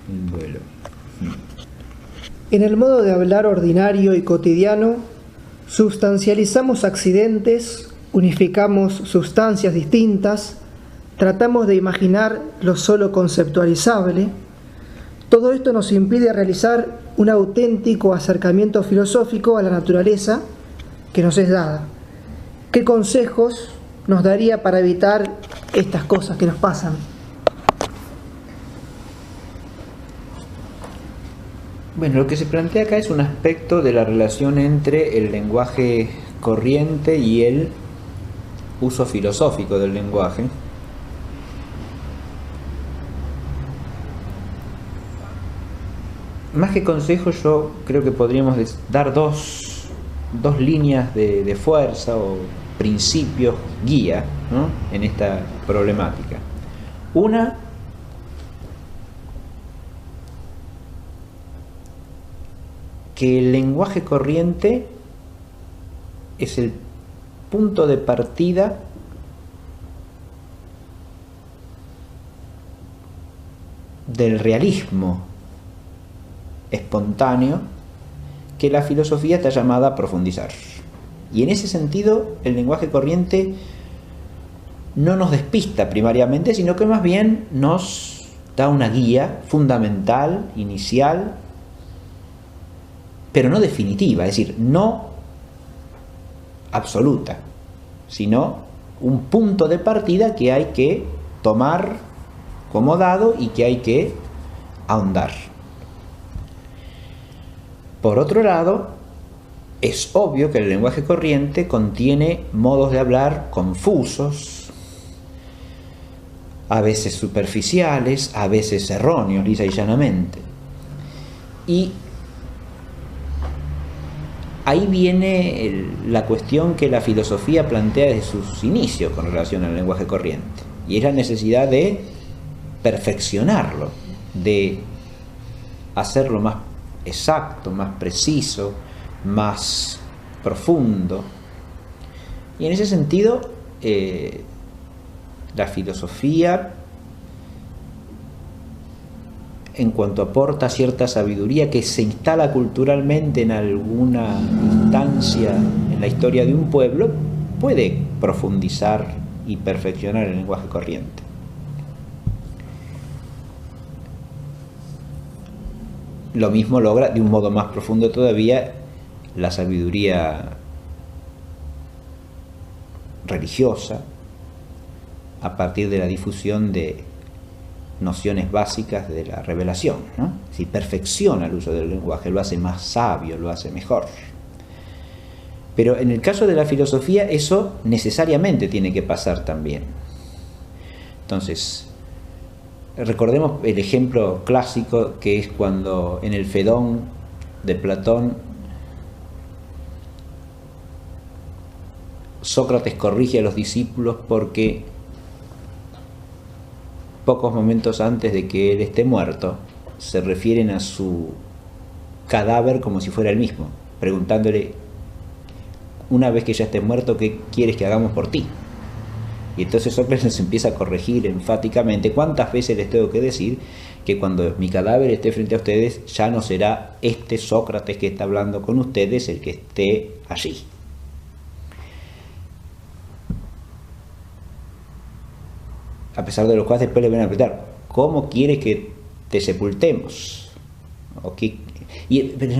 El duelo. En el modo de hablar ordinario y cotidiano, substancializamos accidentes, unificamos sustancias distintas, tratamos de imaginar lo solo conceptualizable. Todo esto nos impide realizar un auténtico acercamiento filosófico a la naturaleza que nos es dada. ¿Qué consejos nos daría para evitar estas cosas que nos pasan? Bueno, lo que se plantea acá es un aspecto de la relación entre el lenguaje corriente y el uso filosófico del lenguaje. Más que consejos, yo creo que podríamos dar dos líneas de fuerza o principios guía, ¿no?, en esta problemática. Una, que el lenguaje corriente es el punto de partida del realismo espontáneo que la filosofía está llamada a profundizar. Y en ese sentido, el lenguaje corriente no nos despista primariamente, sino que más bien nos da una guía fundamental, inicial, pero no definitiva, es decir, no absoluta, sino un punto de partida que hay que tomar como dado y que hay que ahondar. Por otro lado, es obvio que el lenguaje corriente contiene modos de hablar confusos, a veces superficiales, a veces erróneos, lisa y llanamente. Y ahí viene la cuestión que la filosofía plantea desde sus inicios con relación al lenguaje corriente, y es la necesidad de perfeccionarlo, de hacerlo más exacto, más preciso, más profundo. Y en ese sentido, la filosofía, en cuanto aporta cierta sabiduría que se instala culturalmente en alguna instancia en la historia de un pueblo, puede profundizar y perfeccionar el lenguaje corriente. Lo mismo logra, de un modo más profundo todavía, la sabiduría religiosa, a partir de la difusión de nociones básicas de la revelación, ¿no? Si perfecciona el uso del lenguaje, lo hace más sabio, lo hace mejor. Pero en el caso de la filosofía, eso necesariamente tiene que pasar también. Entonces, recordemos el ejemplo clásico que es cuando en el Fedón de Platón Sócrates corrige a los discípulos porque pocos momentos antes de que él esté muerto se refieren a su cadáver como si fuera el mismo, preguntándole: una vez que ya estés muerto, ¿qué quieres que hagamos por ti? Y entonces Sócrates empieza a corregir enfáticamente: ¿cuántas veces les tengo que decir que cuando mi cadáver esté frente a ustedes ya no será este Sócrates que está hablando con ustedes el que esté allí? A pesar de lo cual después le van a preguntar: ¿cómo quieres que te sepultemos? ¿O qué? Pero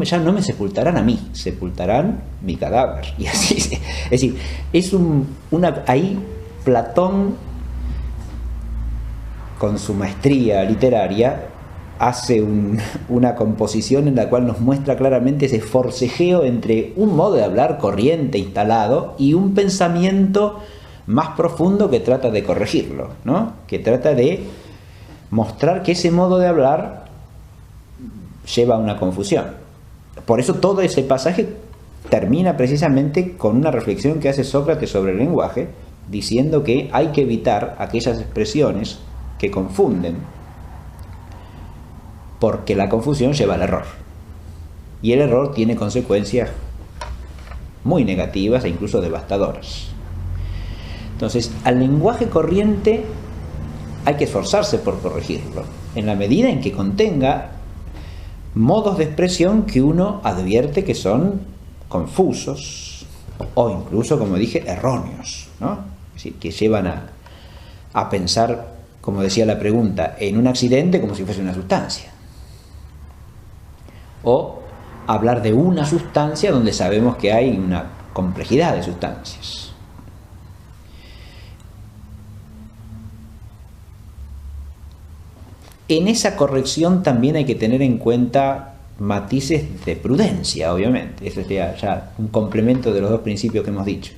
ya no me sepultarán a mí, sepultarán mi cadáver. Y así, es decir, es ahí Platón, con su maestría literaria, hace una composición en la cual nos muestra claramente ese forcejeo entre un modo de hablar corriente instalado y un pensamiento más profundo que trata de corregirlo, ¿no? Que trata de mostrar que ese modo de hablar lleva a una confusión. Por eso todo ese pasaje termina precisamente con una reflexión que hace Sócrates sobre el lenguaje, diciendo que hay que evitar aquellas expresiones que confunden, porque la confusión lleva al error. Y el error tiene consecuencias muy negativas e incluso devastadoras. Entonces, al lenguaje corriente hay que esforzarse por corregirlo, en la medida en que contenga modos de expresión que uno advierte que son confusos o incluso, como dije, erróneos, ¿no? Es decir, que llevan a pensar, como decía la pregunta, en un accidente como si fuese una sustancia, o hablar de una sustancia donde sabemos que hay una complejidad de sustancias. En esa corrección también hay que tener en cuenta matices de prudencia, obviamente. Eso sería ya un complemento de los dos principios que hemos dicho.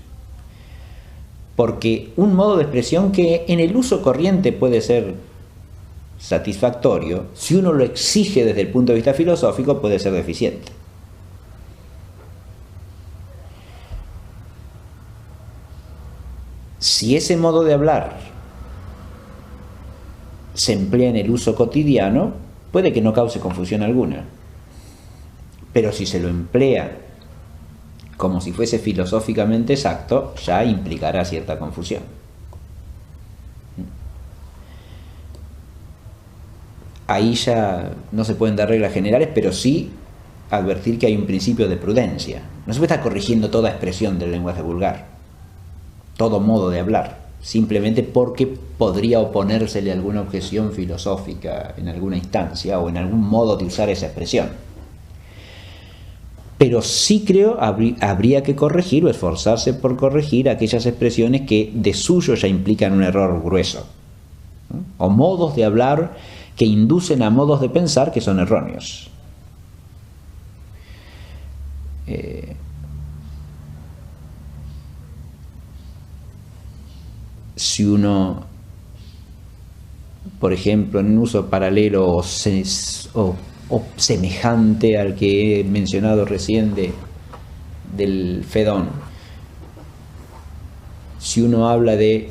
Porque un modo de expresión que en el uso corriente puede ser satisfactorio, si uno lo exige desde el punto de vista filosófico, puede ser deficiente. Si ese modo de hablar se emplea en el uso cotidiano, puede que no cause confusión alguna. Pero si se lo emplea como si fuese filosóficamente exacto, ya implicará cierta confusión. Ahí ya no se pueden dar reglas generales, pero sí advertir que hay un principio de prudencia. No se puede estar corrigiendo toda expresión del lenguaje vulgar, todo modo de hablar, simplemente porque podría oponérsele alguna objeción filosófica en alguna instancia o en algún modo de usar esa expresión. Pero sí creo habría que corregir o esforzarse por corregir aquellas expresiones que de suyo ya implican un error grueso, ¿no? O modos de hablar que inducen a modos de pensar que son erróneos. Si uno, por ejemplo, en un uso paralelo o semejante al que he mencionado recién del Fedón, si uno habla de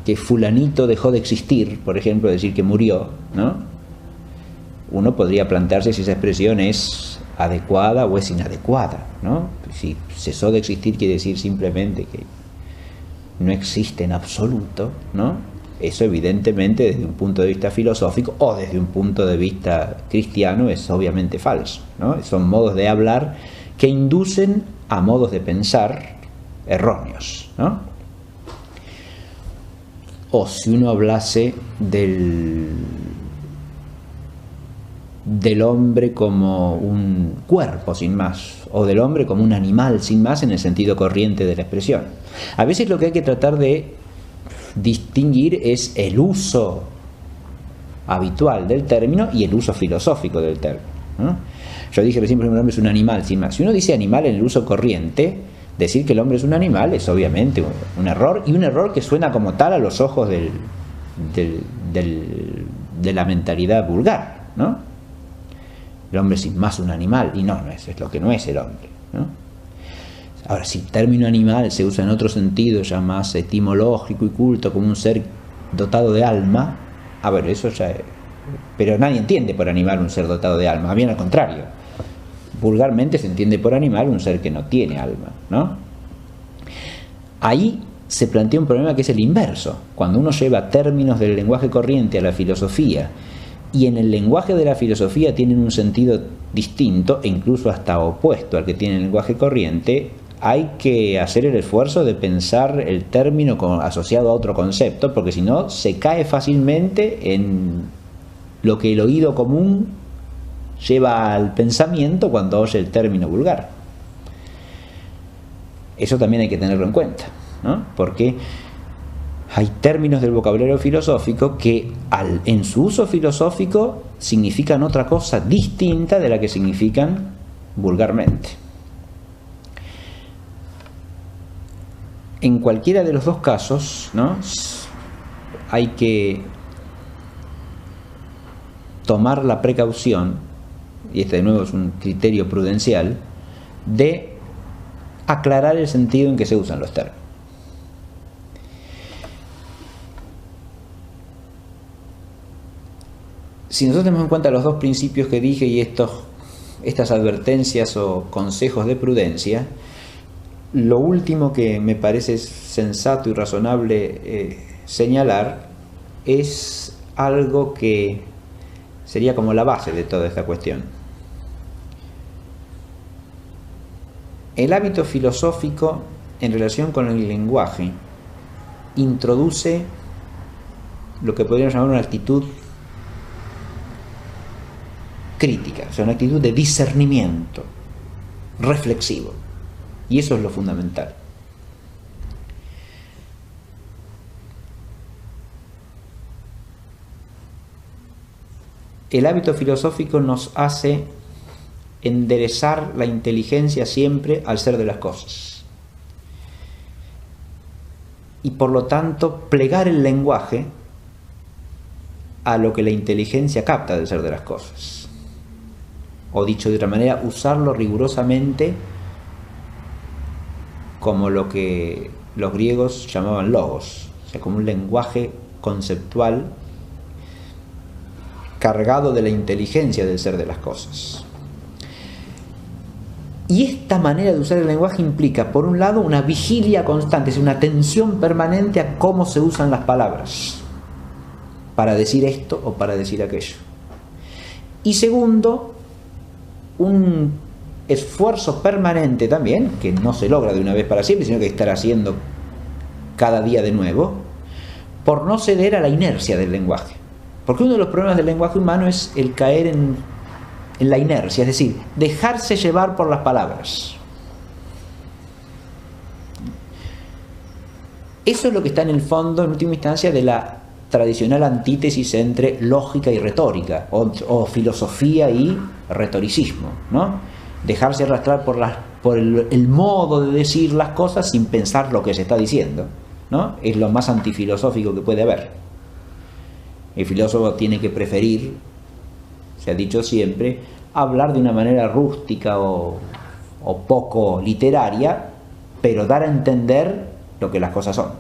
que fulanito dejó de existir, por ejemplo, decir que murió, ¿no? Uno podría plantearse si esa expresión es adecuada o es inadecuada, ¿no? Si cesó de existir quiere decir simplemente que no existe en absoluto, ¿no? Eso evidentemente desde un punto de vista filosófico o desde un punto de vista cristiano es obviamente falso, ¿no? Son modos de hablar que inducen a modos de pensar erróneos, ¿no? O si uno hablase del hombre como un cuerpo sin más, o del hombre como un animal sin más en el sentido corriente de la expresión. A veces lo que hay que tratar de distinguir es el uso habitual del término y el uso filosófico del término, ¿no? Yo dije recién, por ejemplo, el hombre es un animal sin más. Si uno dice animal en el uso corriente, decir que el hombre es un animal es obviamente un error, y un error que suena como tal a los ojos de la mentalidad vulgar, ¿no? El hombre sin más un animal, y no es lo que no es el hombre, ¿no? Ahora, si el término animal se usa en otro sentido, ya más etimológico y culto, como un ser dotado de alma, a ver, eso ya... Pero nadie entiende por animal un ser dotado de alma, bien al contrario. Vulgarmente se entiende por animal un ser que no tiene alma, ¿no? Ahí se plantea un problema que es el inverso. Cuando uno lleva términos del lenguaje corriente a la filosofía, y en el lenguaje de la filosofía tienen un sentido distinto e incluso hasta opuesto al que tiene el lenguaje corriente, hay que hacer el esfuerzo de pensar el término asociado a otro concepto, porque si no se cae fácilmente en lo que el oído común lleva al pensamiento cuando oye el término vulgar. Eso también hay que tenerlo en cuenta, ¿no? Porque hay términos del vocabulario filosófico que en su uso filosófico significan otra cosa distinta de la que significan vulgarmente. En cualquiera de los dos casos, ¿no?, hay que tomar la precaución, y este de nuevo es un criterio prudencial, de aclarar el sentido en que se usan los términos. Si nosotros tenemos en cuenta los dos principios que dije y estas advertencias o consejos de prudencia, lo último que me parece sensato y razonable señalar es algo que sería como la base de toda esta cuestión. El hábito filosófico en relación con el lenguaje introduce lo que podríamos llamar una actitud crítica, o sea, una actitud de discernimiento reflexivo, y eso es lo fundamental. El hábito filosófico nos hace enderezar la inteligencia siempre al ser de las cosas, y por lo tanto plegar el lenguaje a lo que la inteligencia capta del ser de las cosas, o dicho de otra manera, usarlo rigurosamente como lo que los griegos llamaban logos, o sea, como un lenguaje conceptual cargado de la inteligencia del ser de las cosas. Y esta manera de usar el lenguaje implica, por un lado, una vigilia constante, es una atención permanente a cómo se usan las palabras para decir esto o para decir aquello. Y segundo, un esfuerzo permanente también, que no se logra de una vez para siempre, sino que hay que estar haciendo cada día de nuevo, por no ceder a la inercia del lenguaje. Porque uno de los problemas del lenguaje humano es el caer en la inercia, es decir, dejarse llevar por las palabras. Eso es lo que está en el fondo, en última instancia, de la tradicional antítesis entre lógica y retórica, o filosofía y retoricismo, ¿no? Dejarse arrastrar por el modo de decir las cosas sin pensar lo que se está diciendo, ¿no? Es lo más antifilosófico que puede haber. El filósofo tiene que preferir, se ha dicho siempre, hablar de una manera rústica o poco literaria, pero dar a entender lo que las cosas son,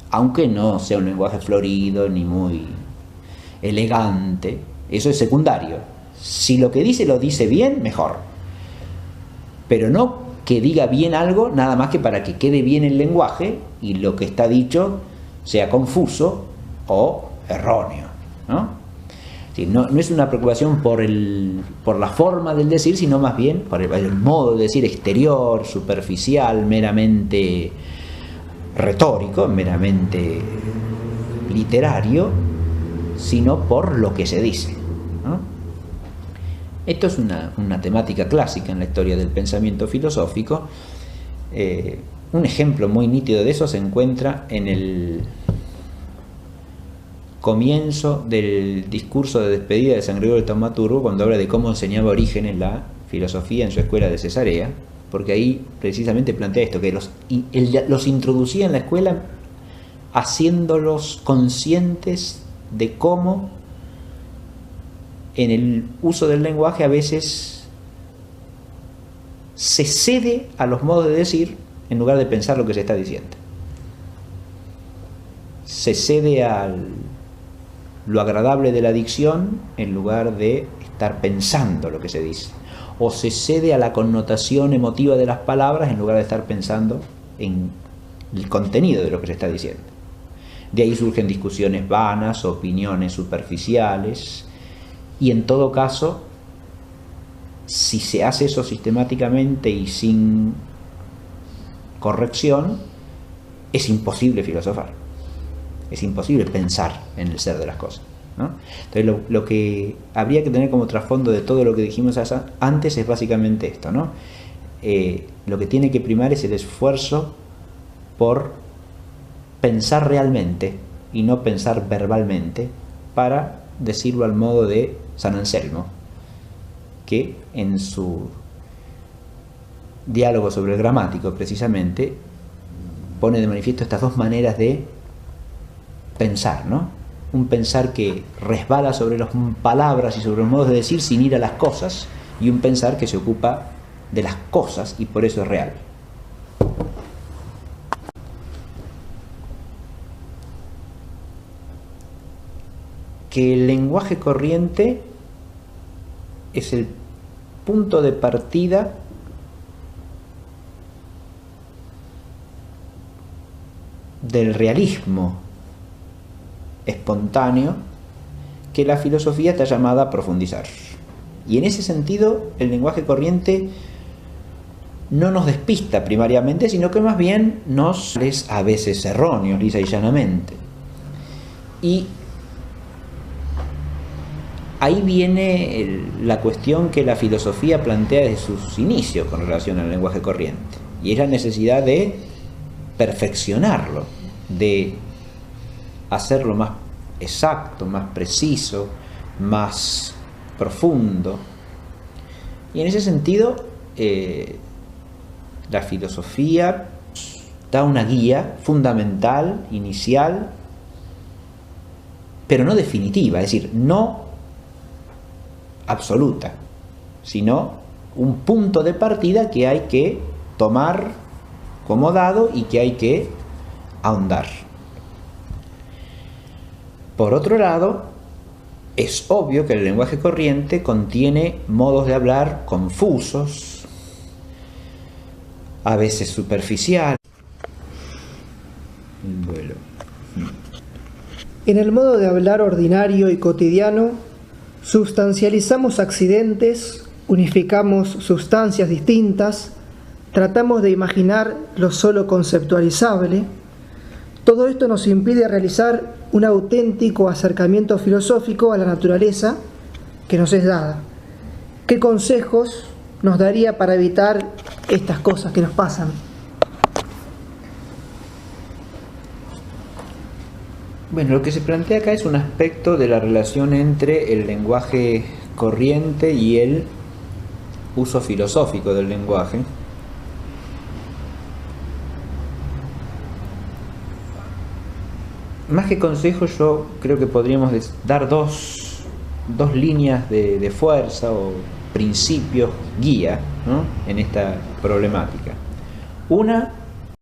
aunque no sea un lenguaje florido ni muy elegante. Eso es secundario. Si lo que dice lo dice bien, mejor, pero no que diga bien algo nada más que para que quede bien el lenguaje y lo que está dicho sea confuso o erróneo, ¿no? Sí, no es una preocupación por la forma del decir, sino más bien por el modo de decir exterior, superficial, meramente retórico, meramente literario, sino por lo que se dice, ¿no? Esto es una temática clásica en la historia del pensamiento filosófico. Un ejemplo muy nítido de eso se encuentra en el comienzo del discurso de despedida de San Gregorio Taumaturgo, cuando habla de cómo enseñaba Orígenes la filosofía en su escuela de Cesarea, porque ahí precisamente plantea esto, que los introducía en la escuela haciéndolos conscientes de cómo en el uso del lenguaje a veces se cede a los modos de decir en lugar de pensar lo que se está diciendo. Se cede a lo agradable de la dicción en lugar de estar pensando lo que se dice. O se cede a la connotación emotiva de las palabras en lugar de estar pensando en el contenido de lo que se está diciendo. De ahí surgen discusiones vanas, opiniones superficiales, y en todo caso, si se hace eso sistemáticamente y sin corrección, es imposible filosofar. Es imposible pensar en el ser de las cosas, ¿no? Entonces lo que habría que tener como trasfondo de todo lo que dijimos antes es básicamente esto, ¿no? Lo que tiene que primar es el esfuerzo por pensar realmente y no pensar verbalmente, para decirlo al modo de San Anselmo, que en su diálogo sobre el gramático precisamente pone de manifiesto estas dos maneras de pensar, ¿no? Un pensar que resbala sobre las palabras y sobre los modos de decir sin ir a las cosas, y un pensar que se ocupa de las cosas y por eso es real. Que el lenguaje corriente es el punto de partida del realismo espontáneo que la filosofía está llamada a profundizar. Y en ese sentido, el lenguaje corriente no nos despista primariamente, sino que más bien nos es a veces erróneo, lisa y llanamente. Y ahí viene la cuestión que la filosofía plantea desde sus inicios con relación al lenguaje corriente, y es la necesidad de perfeccionarlo, de hacerlo más exacto, más preciso, más profundo. Y en ese sentido, la filosofía da una guía fundamental, inicial, pero no definitiva, es decir, no absoluta, sino un punto de partida que hay que tomar como dado y que hay que ahondar. Por otro lado, es obvio que el lenguaje corriente contiene modos de hablar confusos, a veces superficiales. Bueno. En el modo de hablar ordinario y cotidiano, sustancializamos accidentes, unificamos sustancias distintas, tratamos de imaginar lo solo conceptualizable. Todo esto nos impide realizar un auténtico acercamiento filosófico a la naturaleza que nos es dada. ¿Qué consejos nos daría para evitar estas cosas que nos pasan? Bueno, lo que se plantea acá es un aspecto de la relación entre el lenguaje corriente y el uso filosófico del lenguaje. Más que consejos, yo creo que podríamos dar dos líneas de fuerza o principios guía, ¿no?, en esta problemática. Una